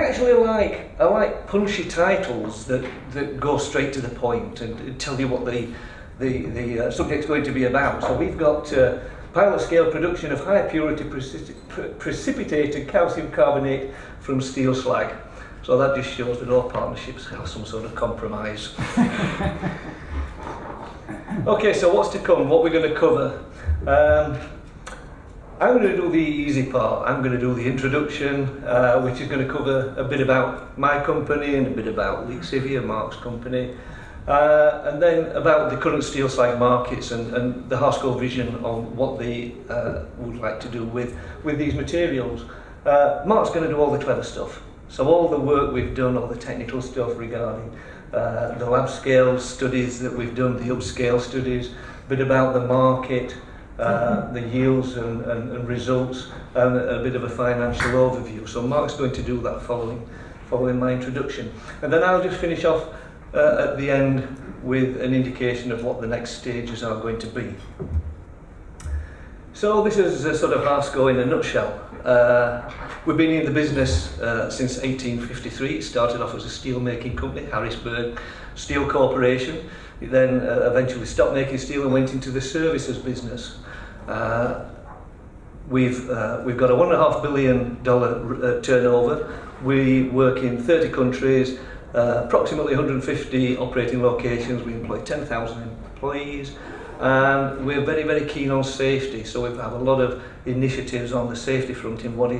I like punchy titles that go straight to the point and tell you what the subject's going to be about. So we've got pilot scale production of high purity precipitated calcium carbonate from steel slag. So that just shows that all partnerships have some sort of compromise. Okay, so what's to come? What we're going to cover? I'm going to do the easy part. I'm going to do the introduction, which is going to cover a bit about my company and a bit about Lixivia, Mark's company, and then about the current steel slag markets and the Harsco vision on what they would like to do with these materials. Mark's going to do all the clever stuff. So all the work we've done, all the technical stuff regarding the lab scale studies that we've done, the upscale studies, a bit about the market, the yields and results, and a bit of a financial overview. So Mark's going to do that following my introduction. And then I'll just finish off at the end with an indication of what the next stages are going to be. So this is a sort of Harsco in a nutshell. We've been in the business since 1853. It started off as a steel making company, Harrisburg Steel Corporation. It then eventually stopped making steel and went into the services business. We've got a $1.5 billion turnover. We work in 30 countries, approximately 150 operating locations. We employ 10,000 employees. And we're very, very keen on safety, so we have a lot of initiatives on the safety front in what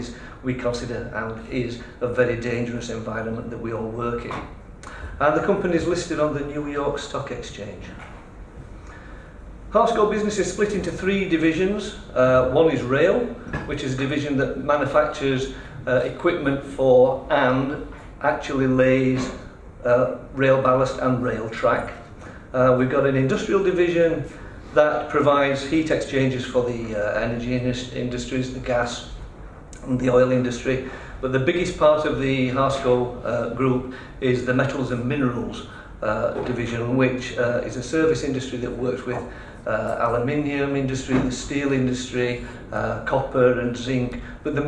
we consider and is a very dangerous environment that we all work in. And the company is listed on the New York Stock Exchange. Harsco business is split into 3 divisions. One is rail, which is a division that manufactures equipment for and actually lays rail ballast and rail track. We've got an industrial division that provides heat exchangers for the energy industries, the gas and the oil industry. But the biggest part of the Harsco group is the metals and minerals division, which is a service industry that works with aluminium industry, the steel industry, copper and zinc. But the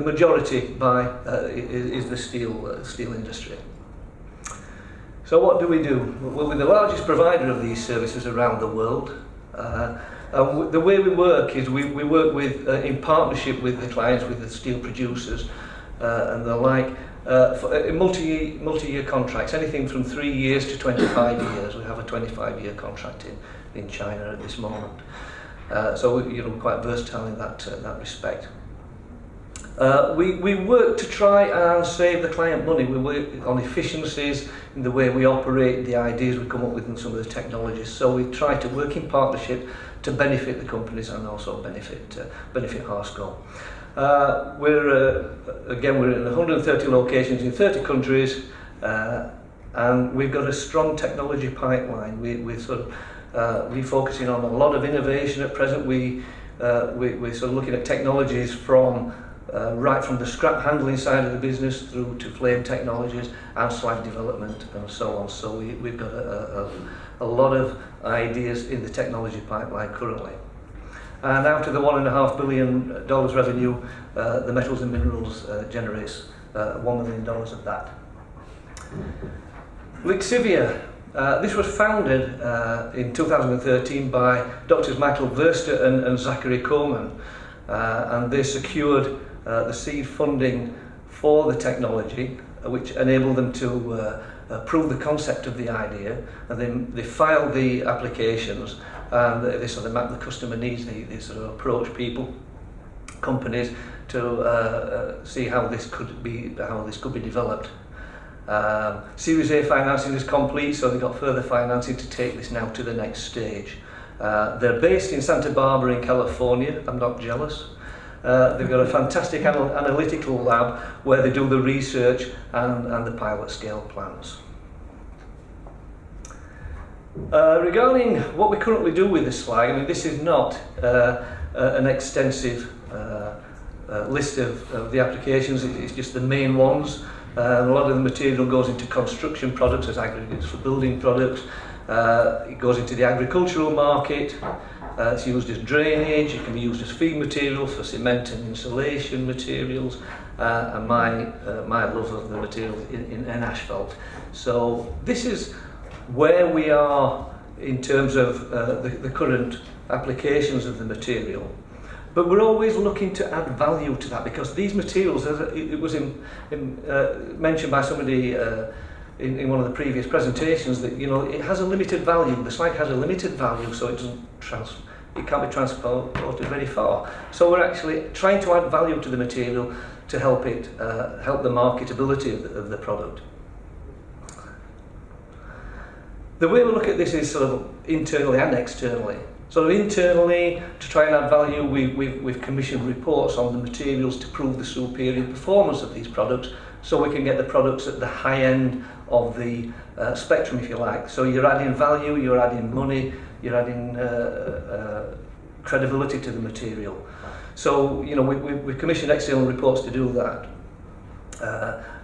majority is the steel industry. So what do we do? Well, we're the largest provider of these services around the world. And the way we work is we work with in partnership with the clients, with the steel producers and the like, for multi-year contracts, anything from 3 years to 25 years. We have a 25-year contract in China at this moment. So we're quite versatile in that respect. We work to try and save the client money. We work on efficiencies in the way we operate, the ideas we come up with and some of the technologies. So we try to work in partnership to benefit the companies and also benefit Harsco. We're in 130 locations in 30 countries, and we've got a strong technology pipeline. We're sort of focusing on a lot of innovation at present. We're sort of looking at technologies from right from the scrap handling side of the business through to flame technologies and slag development and so on. So we've got a lot of ideas in the technology pipeline currently. And out of the $1.5 billion revenue, the metals and minerals generates $1 million of that. Lixivia. This was founded in 2013 by Drs. Michael Verster and Zachary Coleman, and they secured the seed funding for the technology, which enabled them to prove the concept of the idea, and then they filed the applications and they sort of mapped the customer needs. They sort of approached companies to see how this could be developed. Series A financing is complete, so they got further financing to take this now to the next stage. They're based in Santa Barbara in California. I'm not jealous. They've got a fantastic analytical lab where they do the research and the pilot scale plans. Regarding what we currently do with the slag, I mean, this is not an extensive list of the applications. It's just the main ones. A lot of the material goes into construction products as aggregates for building products. It goes into the agricultural market. It's used as drainage, it can be used as feed material for cement and insulation materials, and my love of the material in asphalt. So this is where we are in terms of the current applications of the material. But we're always looking to add value to that, because these materials, as it was mentioned by somebody in one of the previous presentations, that it has a limited value. The slag has a limited value, so it can't be transported very far. So we're actually trying to add value to the material to help the marketability of the product. The way we look at this is sort of internally and externally. So internally, to try and add value, we've commissioned reports on the materials to prove the superior performance of these products, so we can get the products at the high end of the spectrum, if you like. So you're adding value, you're adding money, you're adding credibility to the material. So we've commissioned external reports to do that.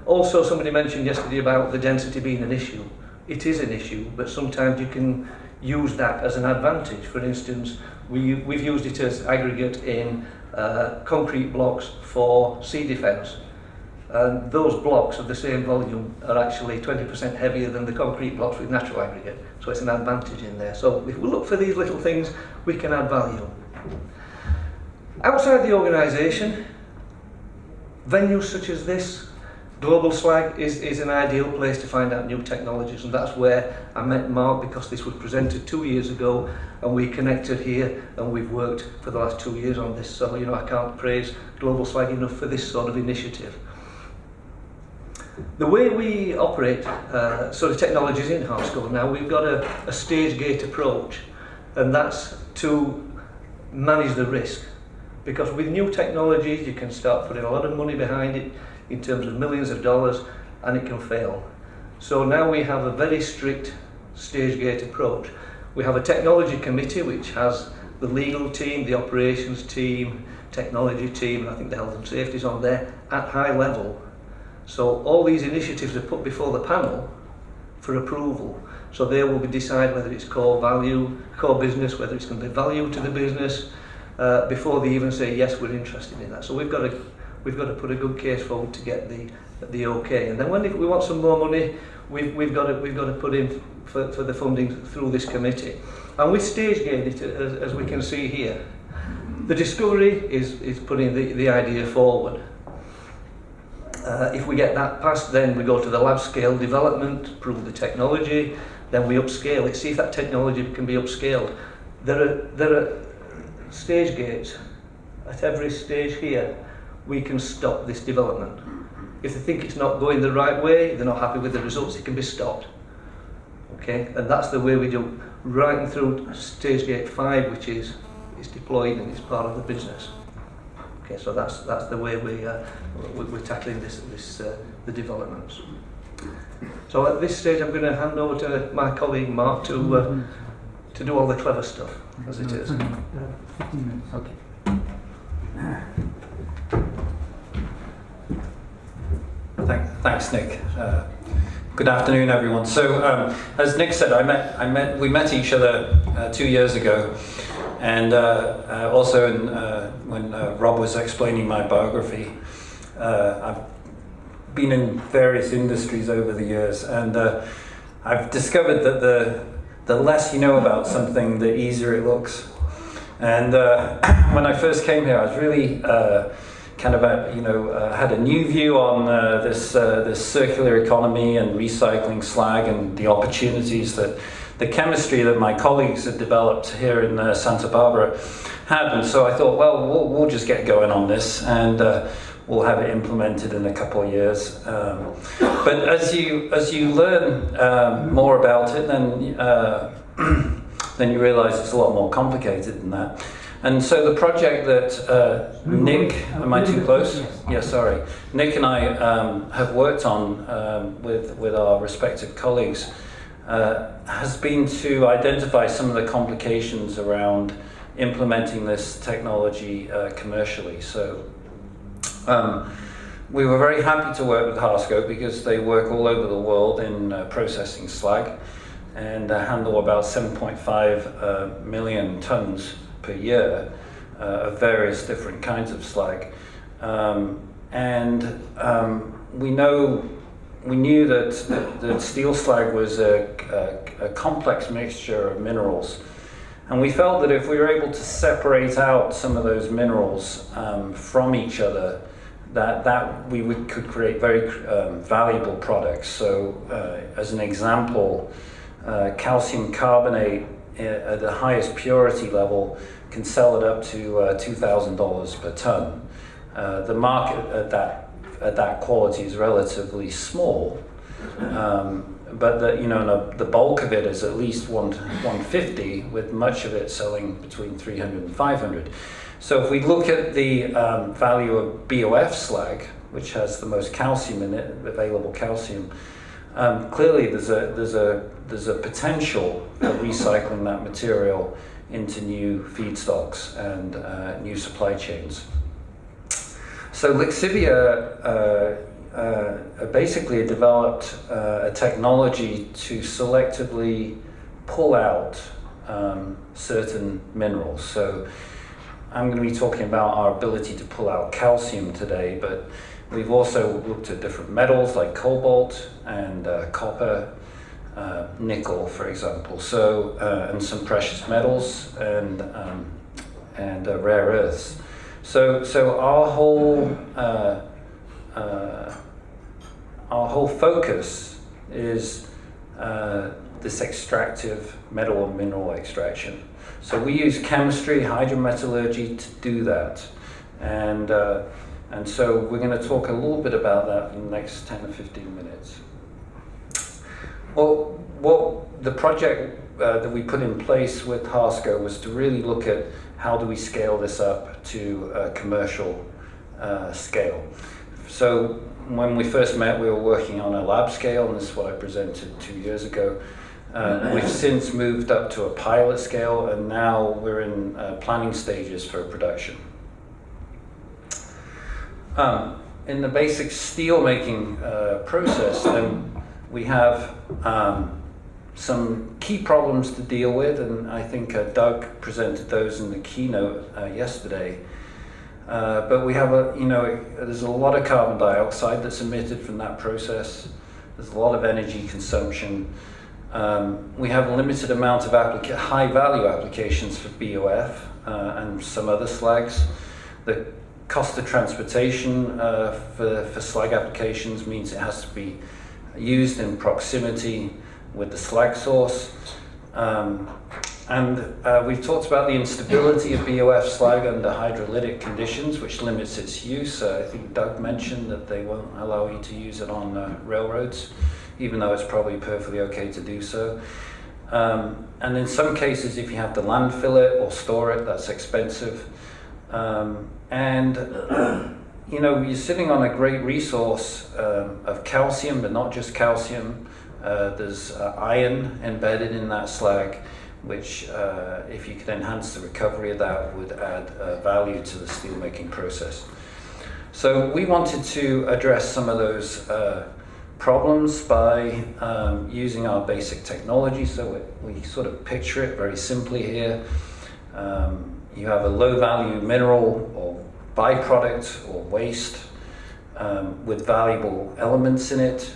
Also, somebody mentioned yesterday about the density being an issue. It is an issue, but sometimes you can use that as an advantage. For instance, we've used it as aggregate in concrete blocks for sea defence. And those blocks of the same volume are actually 20% heavier than the concrete blocks with natural aggregate. So it's an advantage in there. So if we look for these little things, we can add value. Outside the organisation, venues such as this, Global Slag is an ideal place to find out new technologies, and that's where I met Mark, because this was presented 2 years ago and we connected here and we've worked for the last 2 years on this. So I can't praise Global Slag enough for this sort of initiative. The way we operate sort of technologies in Harsco now, we've got a stage gate approach, and that's to manage the risk, because with new technologies you can start putting a lot of money behind it in terms of millions of dollars, and it can fail. So now we have a very strict stage gate approach. We have a technology committee which has the legal team, the operations team, technology team, and I think the health and safety is on there at high level. So all these initiatives are put before the panel for approval. So they will decide whether it's core value, core business, whether it's going to be value to the business, before they even say yes, we're interested in that. So we've got to put a good case forward to get the okay. And then if we want some more money, we've got to put in for the funding through this committee. And we stage gate it, as we can see here. The discovery is putting the idea forward. If we get that passed, then we go to the lab scale development, prove the technology, then we upscale it, see if that technology can be upscaled. There are stage gates at every stage here. We can stop this development. If they think it's not going the right way, they're not happy with the results, it can be stopped. Okay, and that's the way we do, right through stage gate 5, which is deployed and it's part of the business. Okay, so that's the way we're tackling the developments. So at this stage, I'm going to hand over to my colleague Mark to do all the clever stuff, as it is. 15 minutes. Okay. Thanks, Nick. Good afternoon, everyone. So, as Nick said, we met each other 2 years ago, and also when Rob was explaining my biography. I've been in various industries over the years, and I've discovered that the less you know about something, the easier it looks. And when I first came here, I was really had a new view on this circular economy and recycling slag and the opportunities that the chemistry that my colleagues had developed here in Santa Barbara had. And so I thought, well, we'll just get going on this, and we'll have it implemented in a couple of years. But as you learn more about it, then you realise it's a lot more complicated than that. And so the project that Nick, am I too close? Yes. Yeah, sorry. Nick and I have worked on with our respective colleagues has been to identify some of the complications around implementing this technology commercially. So we were very happy to work with Harsco because they work all over the world in processing slag and handle about 7.5 million tons per year of various different kinds of slag. We knew that steel slag was a complex mixture of minerals, and we felt that if we were able to separate out some of those minerals from each other, that we could create very valuable products. So, as an example, calcium carbonate at the highest purity level can sell it up to $2,000 per ton. The market at that quality is relatively small, but the bulk of it is at least 150, with much of it selling between 300 and 500. So if we look at the value of BOF slag, which has the most calcium in it, available calcium, clearly there's a potential for recycling that material into new feedstocks and new supply chains. So Lixivia basically developed a technology to selectively pull out certain minerals. So I'm going to be talking about our ability to pull out calcium today, but we've also looked at different metals like cobalt and copper, nickel, for example. So and some precious metals and rare earths. So our whole focus is this extractive metal and mineral extraction. So we use chemistry, hydrometallurgy to do that, and so we're going to talk a little bit about that in the next 10 or 15 minutes. Well, the project that we put in place with Harsco was to really look at how do we scale this up to a commercial scale. So when we first met, we were working on a lab scale, and this is what I presented 2 years ago. We've since moved up to a pilot scale, and now we're in planning stages for production. In the basic steel making process, then we have some key problems to deal with, and I think Doug presented those in the keynote yesterday. But we have there's a lot of carbon dioxide that's emitted from that process. There's a lot of energy consumption. We have a limited amount of high-value applications for BOF and some other slags. The cost of transportation for slag applications means it has to be used in proximity with the slag source. We've talked about the instability of BOF slag under hydrolytic conditions, which limits its use. I think Doug mentioned that they won't allow you to use it on railroads, even though it's probably perfectly okay to do so. And in some cases, if you have to landfill it or store it, that's expensive. You're sitting on a great resource of calcium, but not just calcium. There's iron embedded in that slag, which if you could enhance the recovery of that, would add value to the steelmaking process. So we wanted to address some of those problems by using our basic technology. So we sort of picture it very simply here. You have a low-value mineral or byproduct or waste with valuable elements in it.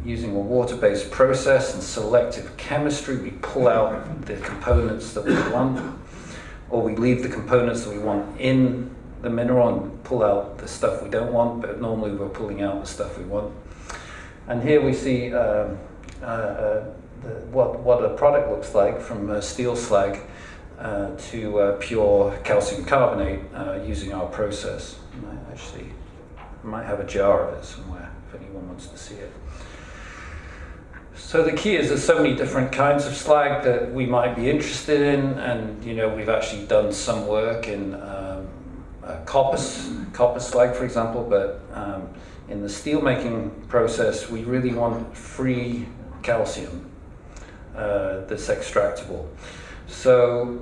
Using a water-based process and selective chemistry, we pull out the components that we want, or we leave the components that we want in the mineral and pull out the stuff we don't want, but normally we're pulling out the stuff we want. And here we see what a product looks like from steel slag to pure calcium carbonate using our process. I might have a jar of it somewhere if anyone wants to see it. So the key is there's so many different kinds of slag that we might be interested in, and we've actually done some work in copper slag, for example, but in the steel making process we really want free calcium that's extractable. So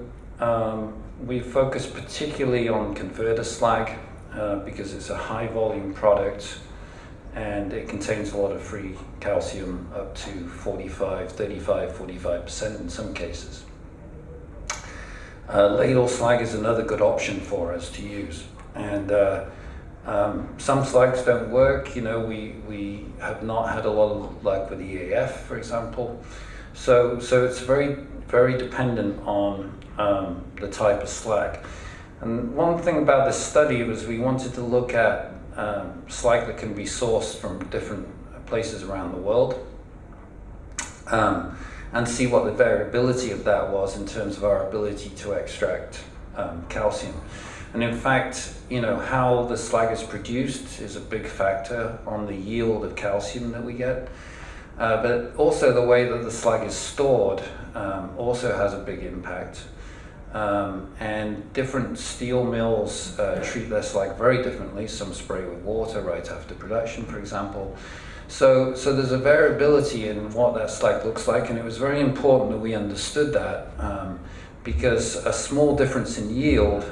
we focus particularly on converter slag because it's a high volume product and it contains a lot of free calcium, up to 45% in some cases. ladle slag is another good option for us to use. And some slags don't work. You know, we have not had a lot of luck with EAF, for example. So it's very, very dependent on the type of slag. And one thing about this study was we wanted to look at slag that can be sourced from different places around the world, and see what the variability of that was in terms of our ability to extract calcium. And in fact, you know, how the slag is produced is a big factor on the yield of calcium that we get. But also the way that the slag is stored also has a big impact. And different steel mills treat their slag very differently. Some spray with water right after production, for example. So there's a variability in what that slag looks like, and it was very important that we understood that, because a small difference in yield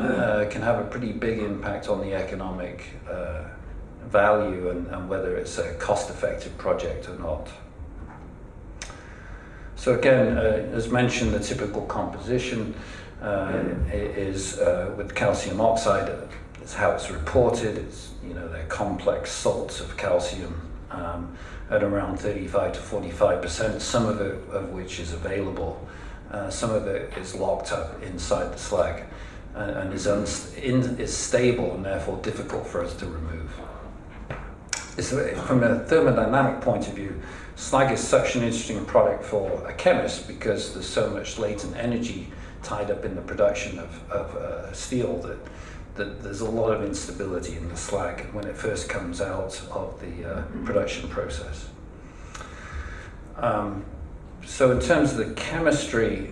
can have a pretty big impact on the economic value and whether it's a cost-effective project or not. So again, as mentioned, the typical composition is with calcium oxide. It's how it's reported. It's, you know, they're complex salts of calcium at around 35 to 45%, some of it of which is available. Some of it is locked up inside the slag and is stable and therefore difficult for us to remove. From a thermodynamic point of view, slag is such an interesting product for a chemist because there's so much latent energy tied up in the production of steel that there's a lot of instability in the slag when it first comes out of the production process. So in terms of the chemistry,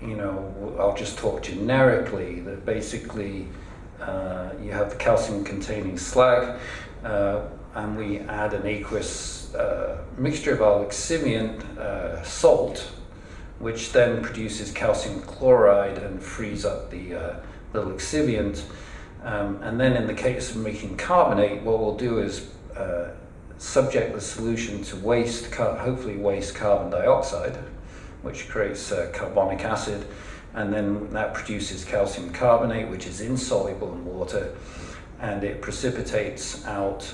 you know, I'll just talk generically that basically you have the calcium-containing slag, and we add an aqueous mixture of our lixiviant salt, which then produces calcium chloride and frees up the lixiviant. And then in the case of making carbonate, what we'll do is subject the solution to hopefully waste carbon dioxide, which creates carbonic acid, and then that produces calcium carbonate, which is insoluble in water, and it precipitates out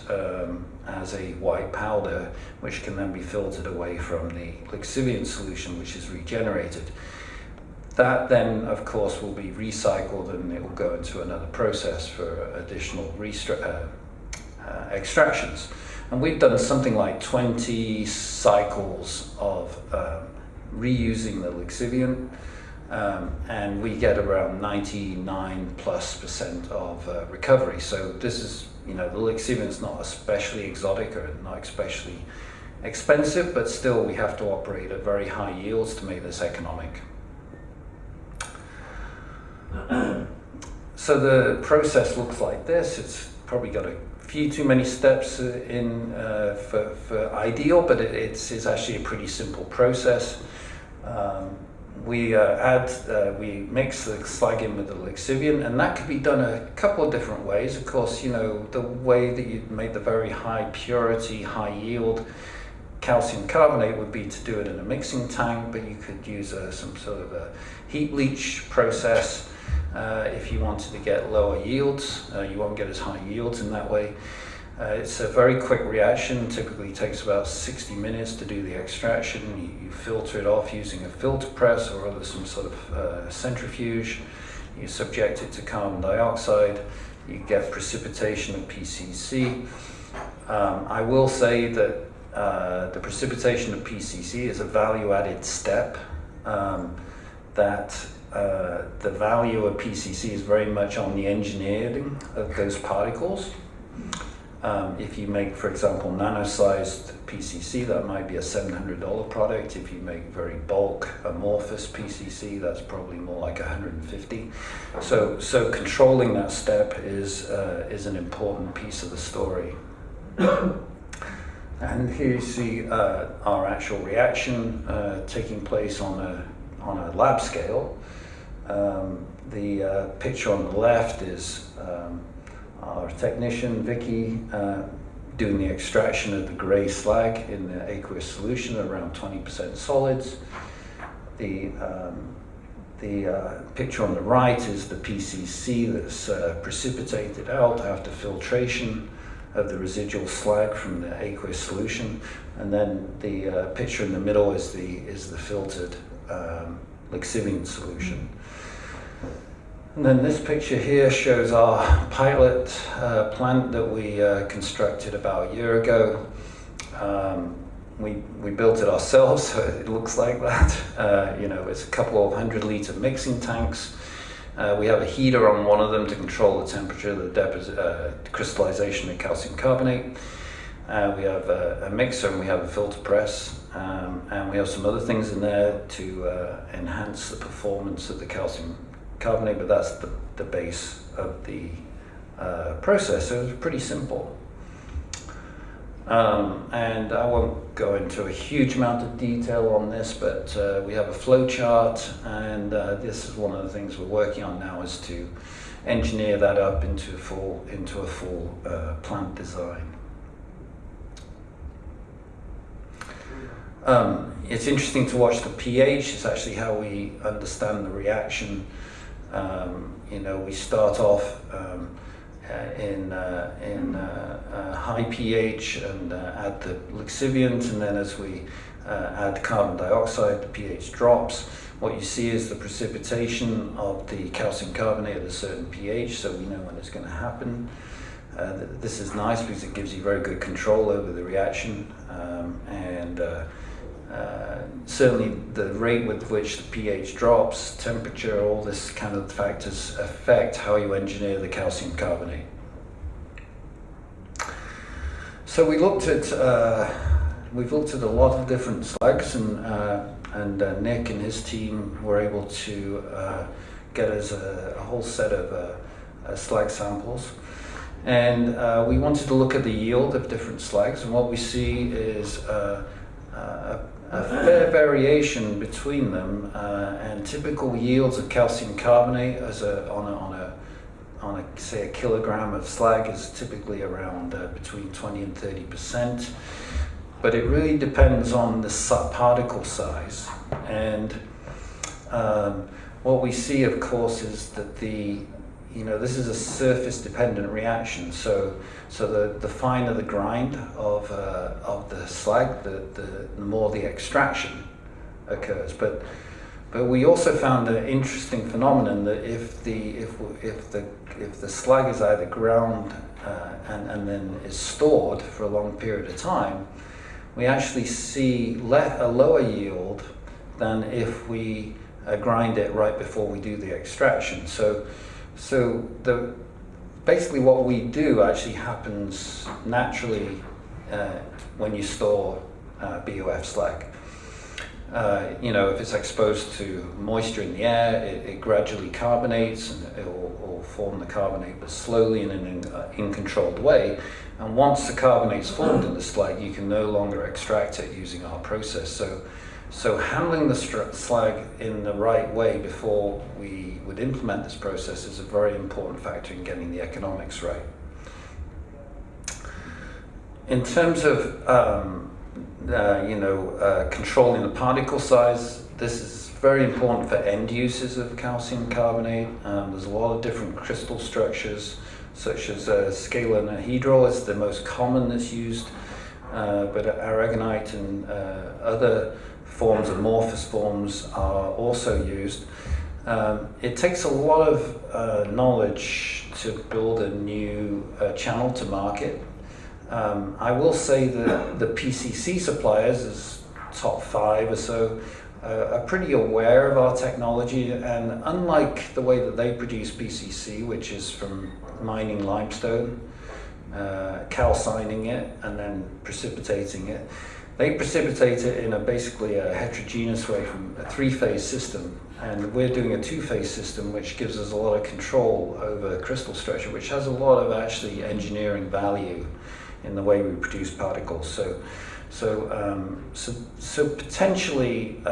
as a white powder, which can then be filtered away from the lixiviant solution, which is regenerated. That then, of course, will be recycled and it will go into another process for additional extractions. And we've done something like 20 cycles of reusing the lixiviant, and we get around 99+% of recovery. So this is, you know, the lixiviant is not especially exotic or not especially expensive, but still we have to operate at very high yields to make this economic. So the process looks like this. It's probably got a few too many steps for ideal, but it's actually a pretty simple process. We mix the slag in with the lixiviant, and that could be done a couple of different ways. Of course, you know, the way that you make the very high purity, high yield calcium carbonate would be to do it in a mixing tank, but you could use some sort of a heat leach process. If you wanted to get lower yields, you won't get as high yields in that way. It's a very quick reaction, typically takes about 60 minutes to do the extraction. You filter it off using a filter press or some sort of centrifuge. You subject it to carbon dioxide, you get precipitation of PCC. I will say that the precipitation of PCC is a value-added step, that the value of PCC is very much on the engineering of those particles. If you make, for example, nano-sized PCC, that might be a $700 product. If you make very bulk amorphous PCC, that's probably more like $150. So controlling that step is an important piece of the story. And here you see our actual reaction taking place on a lab scale. The picture on the left is our technician, Vicky, doing the extraction of the gray slag in the aqueous solution, around 20% solids. The The picture on the right is the PCC that's precipitated out after filtration of the residual slag from the aqueous solution, and then the picture in the middle is the filtered Lixivian solution. And then this picture here shows our pilot plant that we constructed about a year ago. We built it ourselves, so it looks like that. It's a couple of 100-liter mixing tanks. We have a heater on one of them to control the temperature, the crystallization of calcium carbonate. We have a mixer and we have a filter press, and we have some other things in there to enhance the performance of the calcium carbonate, but that's the base of the process, so it's pretty simple. And I won't go into a huge amount of detail on this, but we have a flow chart, and this is one of the things we're working on now, is to engineer that up into a full plant design. It's interesting to watch the pH. It's actually how we understand the reaction. We start off in high pH and add the lixiviant, and then as we add carbon dioxide, the pH drops. What you see is the precipitation of the calcium carbonate at a certain pH, so we know when it's going to happen. This is nice because it gives you very good control over the reaction, and certainly the rate with which the pH drops, temperature, all this kind of factors affect how you engineer the calcium carbonate. So we've looked at a lot of different slags, and Nick and his team were able to get us a whole set of slag samples. And we wanted to look at the yield of different slags, and what we see is a fair variation between them, and typical yields of calcium carbonate on a say a kilogram of slag is typically around between 20 and 30%, but it really depends on the particle size. And what we see, of course, is that this is a surface dependent reaction, so the finer the grind of the slag, the more the extraction occurs. But we also found an interesting phenomenon that if the slag is either ground and then is stored for a long period of time, we actually see a lower yield than if we grind it right before we do the extraction. So basically what we do actually happens naturally when you store BOF slag. If it's exposed to moisture in the air, it gradually carbonates, and it will form the carbonate, but slowly in an uncontrolled way. And once the carbonate's formed in the slag, you can no longer extract it using our process. So handling the slag in the right way before we would implement this process is a very important factor in getting the economics right. In terms of controlling the particle size, this is very important for end uses of calcium carbonate. There's a lot of different crystal structures, such as scalanhedral is the most common that's used, but aragonite and other forms, amorphous forms, are also used. It takes a lot of knowledge to build a new channel to market. I will say that the PCC suppliers, as top 5 or so, are pretty aware of our technology, and unlike the way that they produce PCC, which is from mining limestone, calcining it, and then precipitating it, they precipitate it in basically a heterogeneous way from a 3-phase system, and we're doing a 2-phase system, which gives us a lot of control over crystal structure, which has a lot of actually engineering value in the way we produce particles. So potentially,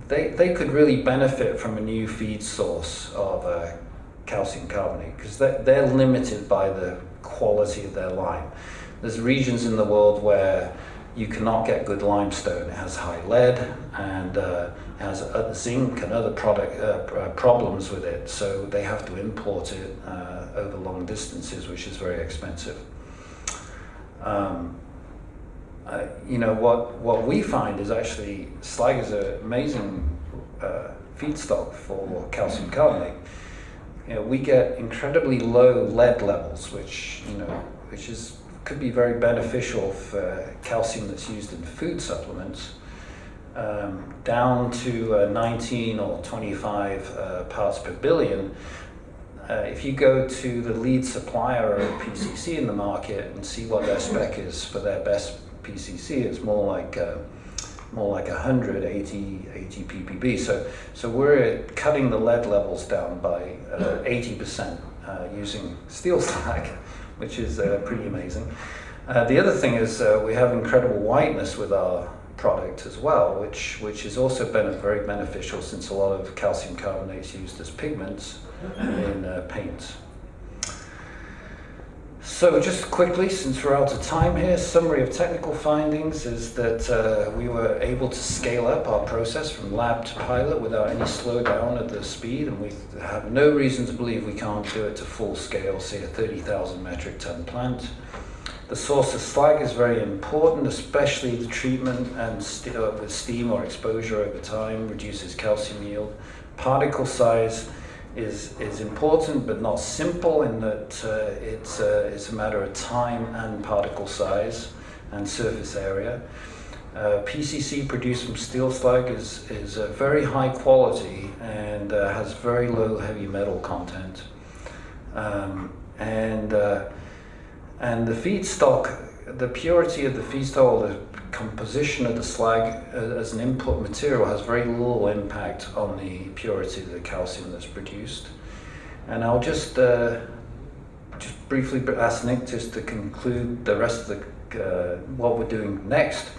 they could really benefit from a new feed source of calcium carbonate, because they're limited by the quality of their lime. There's regions in the world where you cannot get good limestone. It has high lead and has zinc and other problems with it, so they have to import it over long distances, which is very expensive. What we find is actually slag is an amazing feedstock for calcium carbonate. We get incredibly low lead levels, which could be very beneficial for calcium that's used in food supplements, down to 19 or 25 parts per billion. If you go to the lead supplier of PCC in the market and see what their spec is for their best PCC, it's more like 180 ppb. So we're cutting the lead levels down by 80% using steel slag, which is pretty amazing. The other thing is we have incredible whiteness with our product as well, which is also very beneficial, since a lot of calcium carbonate is used as pigments in paints. So just quickly, since we're out of time here, summary of technical findings is that we were able to scale up our process from lab to pilot without any slowdown at the speed, and we have no reason to believe we can't do it to full scale, say a 30,000 metric ton plant. The source of slag is very important, especially the treatment and with steam or exposure over time reduces calcium yield. Particle size is important but not simple, in that it's a matter of time and particle size and surface area. PCC produced from steel slag is very high quality and has very low heavy metal content. And the feedstock, the purity of the feedstock, or the composition of the slag as an input material, has very little impact on the purity of the calcium that's produced. And I'll just briefly ask Nick just to conclude the rest of what we're doing next.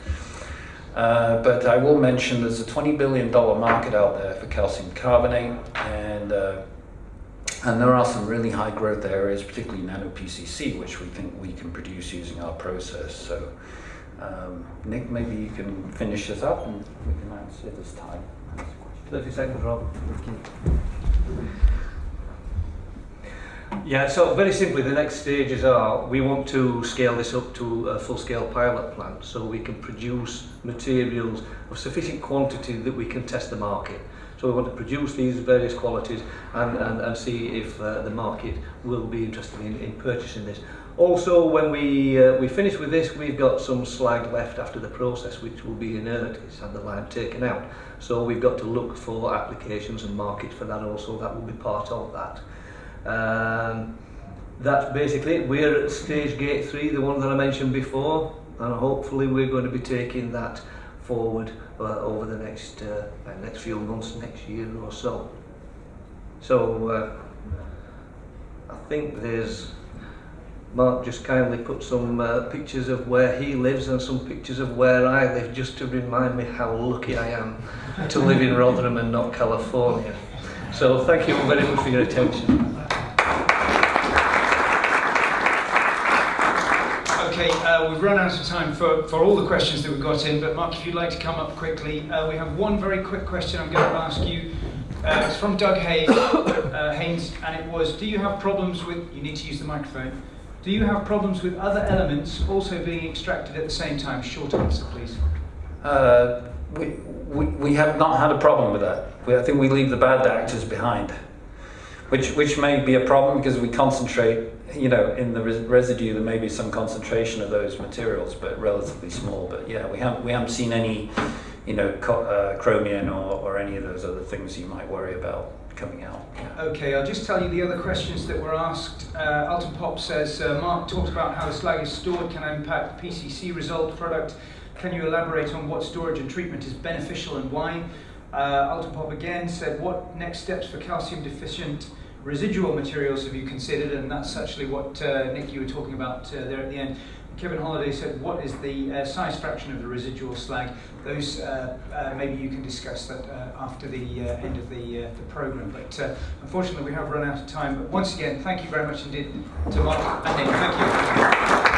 But I will mention there's a $20 billion market out there for calcium carbonate, and there are some really high growth areas, particularly nano PCC, which we think we can produce using our process. So Nick, maybe you can finish this up and we can answer this time. 30 seconds, Rob. Yeah, so very simply, the next stages are, we want to scale this up to a full-scale pilot plant so we can produce materials of sufficient quantity that we can test the market. So we want to produce these various qualities and see if the market will be interested in purchasing this. Also, when we finish with this, we've got some slag left after the process, which will be inert. It's had the lime taken out. So we've got to look for applications and markets for that also. That will be part of that. That's basically it. We're at stage gate 3, the one that I mentioned before, and hopefully we're going to be taking that forward over the next few months, next year or so. So I think Mark just kindly put some pictures of where he lives and some pictures of where I live, just to remind me how lucky I am to live in Rotherham and not California. So thank you all very much for your attention. Okay, we've run out of time for all the questions that we've got in, but Mark, if you'd like to come up quickly. We have one very quick question I'm going to ask you. It's from Doug Haynes, and it was, do you have problems with, you need to use the microphone, do you have problems with other elements also being extracted at the same time? Short answer, please. We have not had a problem with that. I think we leave the bad actors behind, which may be a problem because we concentrate, in the residue there may be some concentration of those materials, but relatively small. But yeah, we haven't seen any, chromium or any of those other things you might worry about coming out. Yeah. Okay, I'll just tell you the other questions that were asked. Alton Pop says, Mark talked about how the slag is stored can impact the PCC result product. Can you elaborate on what storage and treatment is beneficial and why? Alton Pop again said, what next steps for calcium deficient residual materials have you considered? And that's actually what, Nick, you were talking about there at the end. Kevin Holliday said, what is the size fraction of the residual slag? Those, maybe you can discuss that after the end of the program. But unfortunately, we have run out of time. But once again, thank you very much indeed to Mark and Nick. Thank you.